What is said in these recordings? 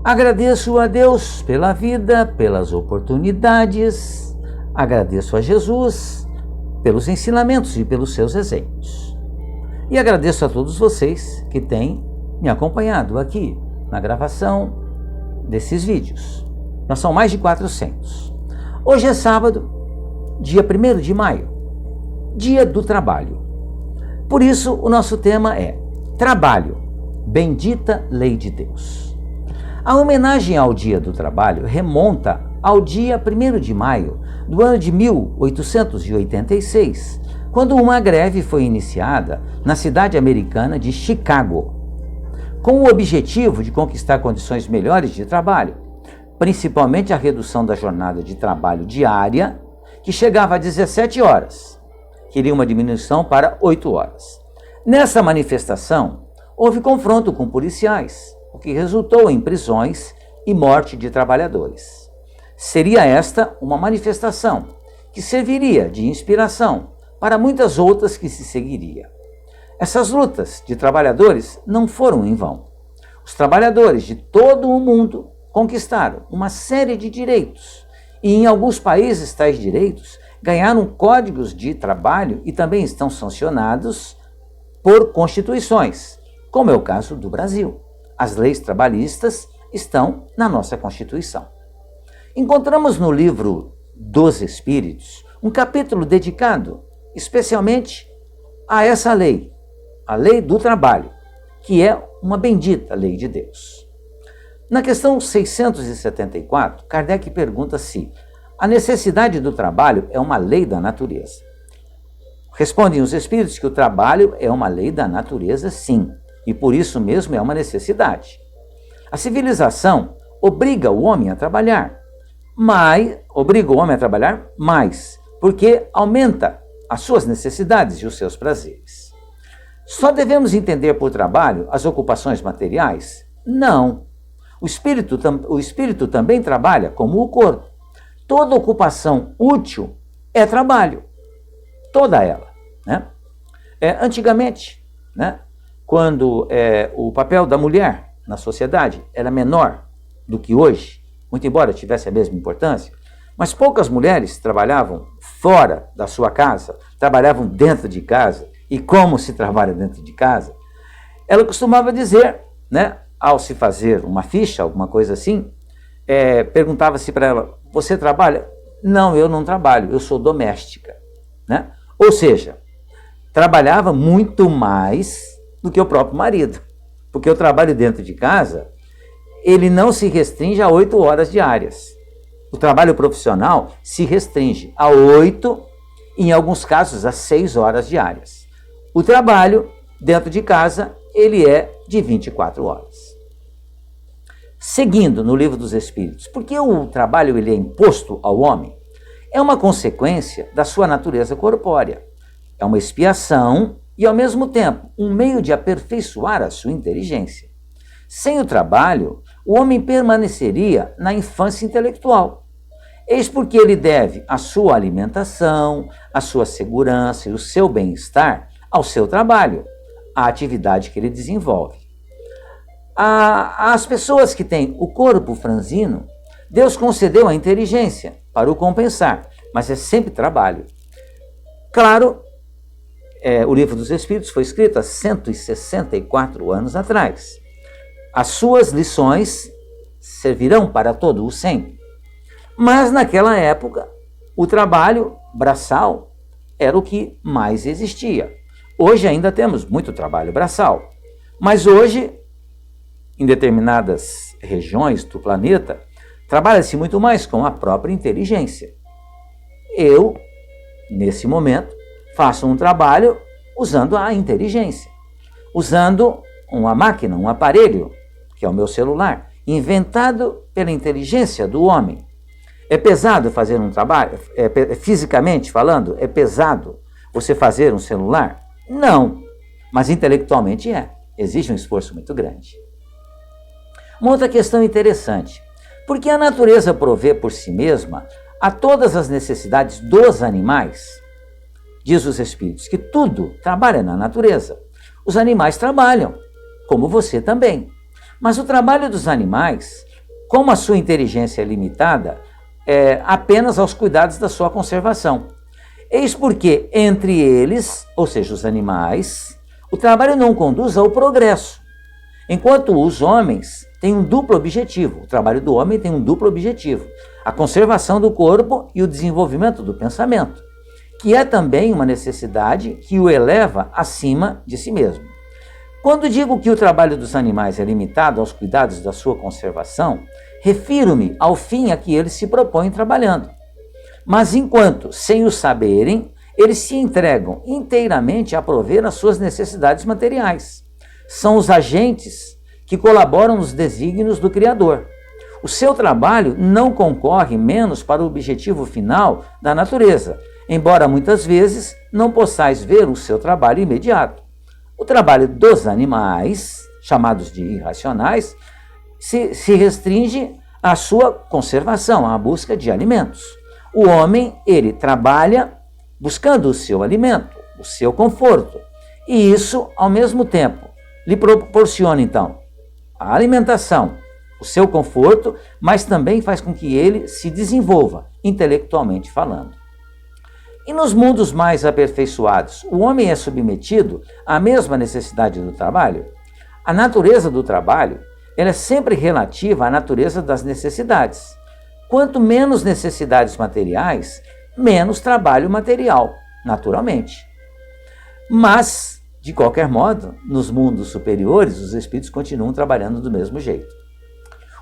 Agradeço a Deus pela vida, pelas oportunidades, agradeço a Jesus pelos ensinamentos e pelos seus exemplos. E agradeço a todos vocês que têm me acompanhado aqui na gravação desses vídeos. Nós são mais de 400. Hoje é sábado, dia 1º de maio, dia do trabalho. Por isso, o nosso tema é Trabalho, bendita lei de Deus. A homenagem ao Dia do Trabalho remonta ao dia 1º de maio do ano de 1886, quando uma greve foi iniciada na cidade americana de Chicago, com o objetivo de conquistar condições melhores de trabalho, principalmente a redução da jornada de trabalho diária, que chegava a 17 horas, queria uma diminuição para 8 horas. Nessa manifestação, houve confronto com policiais, o que resultou em prisões e morte de trabalhadores. Seria esta uma manifestação que serviria de inspiração para muitas outras que se seguiria. Essas lutas de trabalhadores não foram em vão. Os trabalhadores de todo o mundo conquistaram uma série de direitos e em alguns países tais direitos ganharam códigos de trabalho e também estão sancionados por constituições, como é o caso do Brasil. As leis trabalhistas estão na nossa Constituição. Encontramos no livro dos Espíritos um capítulo dedicado especialmente a essa lei, a lei do trabalho, que é uma bendita lei de Deus. Na questão 674, Kardec pergunta se a necessidade do trabalho é uma lei da natureza. Respondem os Espíritos que o trabalho é uma lei da natureza, sim. E por isso mesmo é uma necessidade. A civilização obriga o homem a trabalhar, mais, porque aumenta as suas necessidades e os seus prazeres. Só devemos entender por trabalho as ocupações materiais? Não. O espírito também trabalha como o corpo. Toda ocupação útil é trabalho. Toda ela. Né? Antigamente, né? Quando o papel da mulher na sociedade era menor do que hoje, muito embora tivesse a mesma importância, mas poucas mulheres trabalhavam fora da sua casa, trabalhavam dentro de casa. E como se trabalha dentro de casa? Ela costumava dizer, né, ao se fazer uma ficha, alguma coisa assim, perguntava-se para ela, você trabalha? Não, eu não trabalho, eu sou doméstica. Né? Ou seja, trabalhava muito mais do que o próprio marido, porque o trabalho dentro de casa, ele não se restringe a 8 horas diárias. O trabalho profissional se restringe a 8, em alguns casos a 6 horas diárias. O trabalho dentro de casa, ele é de 24 horas. Seguindo no Livro dos Espíritos, porque o trabalho ele é imposto ao homem, é uma consequência da sua natureza corpórea. É uma expiação e, ao mesmo tempo, um meio de aperfeiçoar a sua inteligência. Sem o trabalho, o homem permaneceria na infância intelectual. Eis porque ele deve a sua alimentação, a sua segurança e o seu bem-estar ao seu trabalho, à atividade que ele desenvolve. Às pessoas que têm o corpo franzino, Deus concedeu a inteligência para o compensar, mas é sempre trabalho. Claro, o Livro dos Espíritos foi escrito há 164 anos atrás. As suas lições servirão para todo o sempre. Mas naquela época, o trabalho braçal era o que mais existia. Hoje ainda temos muito trabalho braçal, mas hoje, em determinadas regiões do planeta, trabalha-se muito mais com a própria inteligência. Eu, nesse momento, faço um trabalho usando a inteligência, usando uma máquina, um aparelho, que é o meu celular, inventado pela inteligência do homem. É pesado fazer um trabalho, fisicamente falando, é pesado você fazer um celular? Não, mas intelectualmente exige um esforço muito grande. Uma outra questão interessante, porque a natureza provê por si mesma a todas as necessidades dos animais? Diz os Espíritos que tudo trabalha na natureza. Os animais trabalham, como você também. Mas o trabalho dos animais como a sua inteligência é limitada apenas aos cuidados da sua conservação. Eis porque, entre eles, ou seja, os animais, o trabalho não conduz ao progresso, enquanto os homens têm um duplo objetivo. O trabalho do homem tem um duplo objetivo: a conservação do corpo e o desenvolvimento do pensamento, que é também uma necessidade que o eleva acima de si mesmo. Quando digo que o trabalho dos animais é limitado aos cuidados da sua conservação, refiro-me ao fim a que eles se propõem trabalhando. Mas enquanto, sem o saberem, eles se entregam inteiramente a prover as suas necessidades materiais. São os agentes que colaboram nos desígnios do Criador. O seu trabalho não concorre menos para o objetivo final da natureza, embora muitas vezes não possais ver o seu trabalho imediato. O trabalho dos animais, chamados de irracionais, se restringe à sua conservação, à busca de alimentos. O homem, ele trabalha buscando o seu alimento, o seu conforto, e isso, ao mesmo tempo, lhe proporciona, então, a alimentação, o seu conforto, mas também faz com que ele se desenvolva, intelectualmente falando. E nos mundos mais aperfeiçoados, o homem é submetido à mesma necessidade do trabalho? A natureza do trabalho, ela é sempre relativa à natureza das necessidades. Quanto menos necessidades materiais, menos trabalho material, naturalmente. Mas, de qualquer modo, nos mundos superiores, os espíritos continuam trabalhando do mesmo jeito.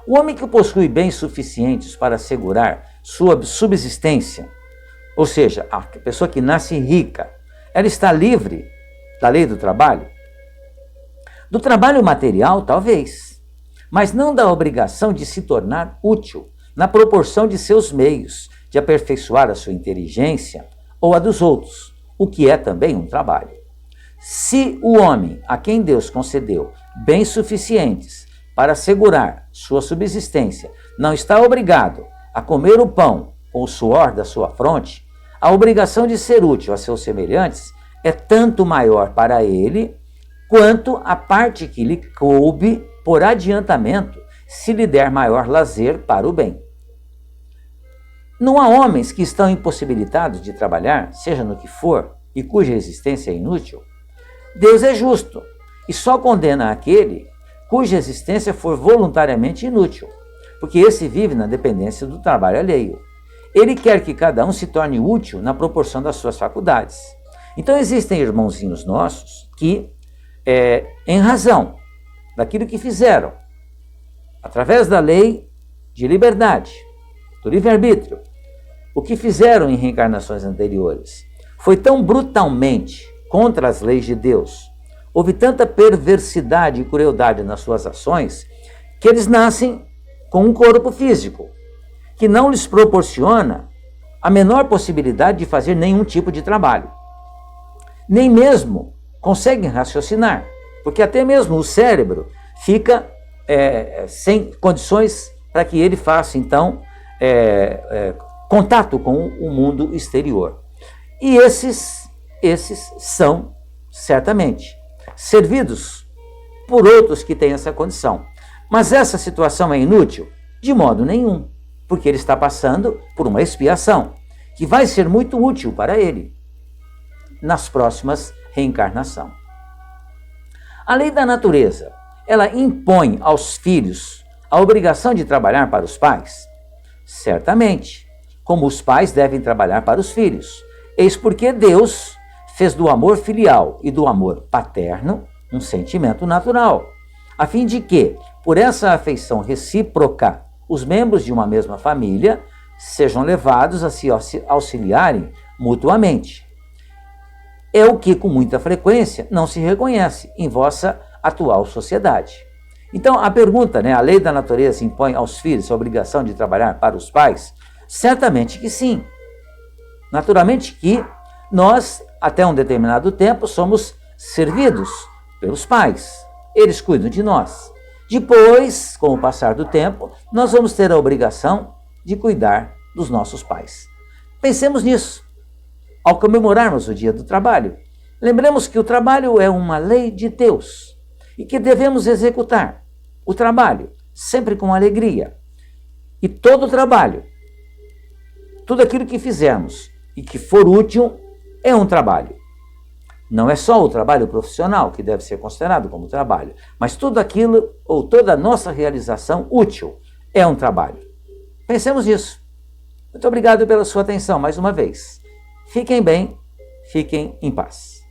O homem que possui bens suficientes para assegurar sua subsistência, ou seja, a pessoa que nasce rica, ela está livre da lei do trabalho? Do trabalho material, talvez, mas não da obrigação de se tornar útil na proporção de seus meios, de aperfeiçoar a sua inteligência ou a dos outros, o que é também um trabalho. Se o homem, a quem Deus concedeu bens suficientes para assegurar sua subsistência, não está obrigado a comer o pão com o suor da sua fronte, a obrigação de ser útil a seus semelhantes é tanto maior para ele quanto a parte que lhe coube por adiantamento, se lhe der maior lazer para o bem. Não há homens que estão impossibilitados de trabalhar, seja no que for, e cuja existência é inútil? Deus é justo e só condena aquele cuja existência for voluntariamente inútil, porque esse vive na dependência do trabalho alheio. Ele quer que cada um se torne útil na proporção das suas faculdades. Então existem irmãozinhos nossos que, em razão daquilo que fizeram, através da lei de liberdade, do livre-arbítrio, o que fizeram em reencarnações anteriores foi tão brutalmente contra as leis de Deus, houve tanta perversidade e crueldade nas suas ações, que eles nascem com um corpo físico, que não lhes proporciona a menor possibilidade de fazer nenhum tipo de trabalho. Nem mesmo conseguem raciocinar, porque até mesmo o cérebro fica sem condições para que ele faça, então, contato com o mundo exterior. E esses são, certamente, servidos por outros que têm essa condição. Mas essa situação é inútil? De modo nenhum, porque ele está passando por uma expiação, que vai ser muito útil para ele nas próximas reencarnações. A lei da natureza, ela impõe aos filhos a obrigação de trabalhar para os pais? Certamente, como os pais devem trabalhar para os filhos. Eis porque Deus fez do amor filial e do amor paterno um sentimento natural, a fim de que, por essa afeição recíproca, os membros de uma mesma família sejam levados a se auxiliarem mutuamente. É o que, com muita frequência, não se reconhece em vossa atual sociedade. Então, a pergunta, a lei da natureza impõe aos filhos a obrigação de trabalhar para os pais? Certamente que sim. Naturalmente que nós, até um determinado tempo, somos servidos pelos pais. Eles cuidam de nós. Depois, com o passar do tempo, nós vamos ter a obrigação de cuidar dos nossos pais. Pensemos nisso. Ao comemorarmos o Dia do Trabalho, lembremos que o trabalho é uma lei de Deus e que devemos executar o trabalho sempre com alegria, E todo trabalho, tudo aquilo que fizermos e que for útil é um trabalho. Não é só o trabalho profissional que deve ser considerado como trabalho, mas tudo aquilo ou toda a nossa realização útil é um trabalho. Pensemos nisso. Muito obrigado pela sua atenção mais uma vez. Fiquem bem, fiquem em paz.